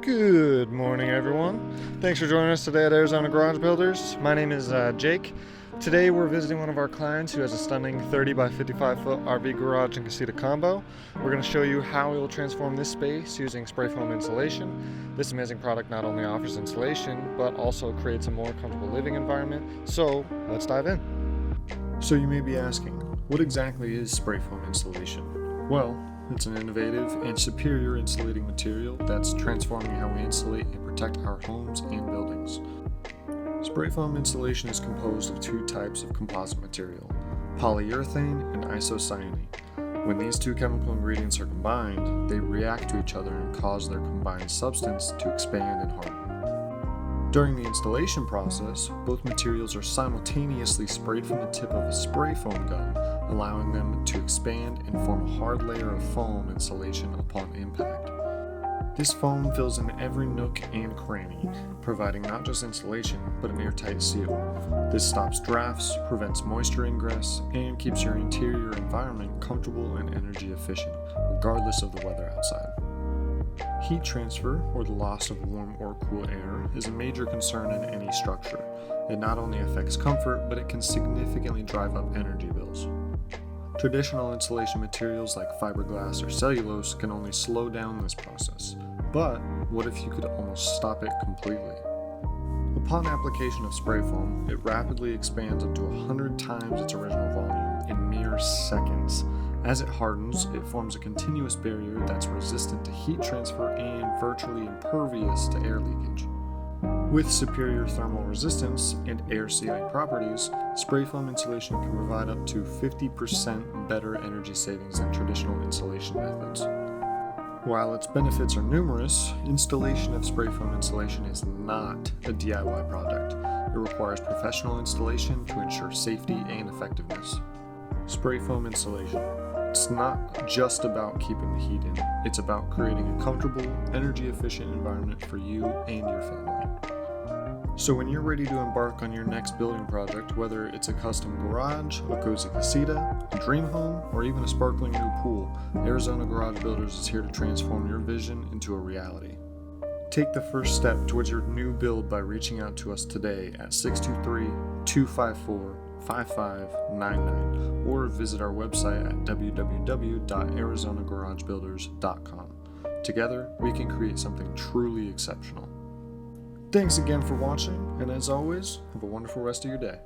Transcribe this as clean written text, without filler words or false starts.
Good morning, everyone. Thanks for joining us today at Arizona Garage Builders. My name is Jake. Today we're visiting one of our clients who has a stunning 30 by 55 foot RV garage and casita combo. We're going to show you how we will transform this space using spray foam insulation. This amazing product not only offers insulation, but also creates a more comfortable living environment. So let's dive in. So you may be asking, what exactly is spray foam insulation? Well, it's an innovative and superior insulating material that's transforming how we insulate and protect our homes and buildings. Spray foam insulation is composed of two types of composite material, polyurethane and isocyanate. When these two chemical ingredients are combined, they react to each other and cause their combined substance to expand and harden. During the installation process, both materials are simultaneously sprayed from the tip of a spray foam gun, allowing them to expand and form a hard layer of foam insulation upon impact. This foam fills in every nook and cranny, providing not just insulation, but an airtight seal. This stops drafts, prevents moisture ingress, and keeps your interior environment comfortable and energy efficient, regardless of the weather outside. Heat transfer, or the loss of warm or cool air, is a major concern in any structure. It not only affects comfort, but it can significantly drive up energy bills. Traditional insulation materials like fiberglass or cellulose can only slow down this process. But what if you could almost stop it completely? Upon application of spray foam, it rapidly expands up to 100 times its original volume in mere seconds. As it hardens, it forms a continuous barrier that's resistant to heat transfer and virtually impervious to air leakage. With superior thermal resistance and air-sealing properties, spray foam insulation can provide up to 50% better energy savings than traditional insulation methods. While its benefits are numerous, installation of spray foam insulation is not a DIY project. It requires professional installation to ensure safety and effectiveness. Spray foam insulation. It's not just about keeping the heat in, it's about creating a comfortable, energy-efficient environment for you and your family. So when you're ready to embark on your next building project, whether it's a custom garage, a cozy casita, a dream home, or even a sparkling new pool, Arizona Garage Builders is here to transform your vision into a reality. Take the first step towards your new build by reaching out to us today at 623-254-5599 or visit our website at www.arizonagaragebuilders.com. Together, we can create something truly exceptional. Thanks again for watching, and as always, have a wonderful rest of your day.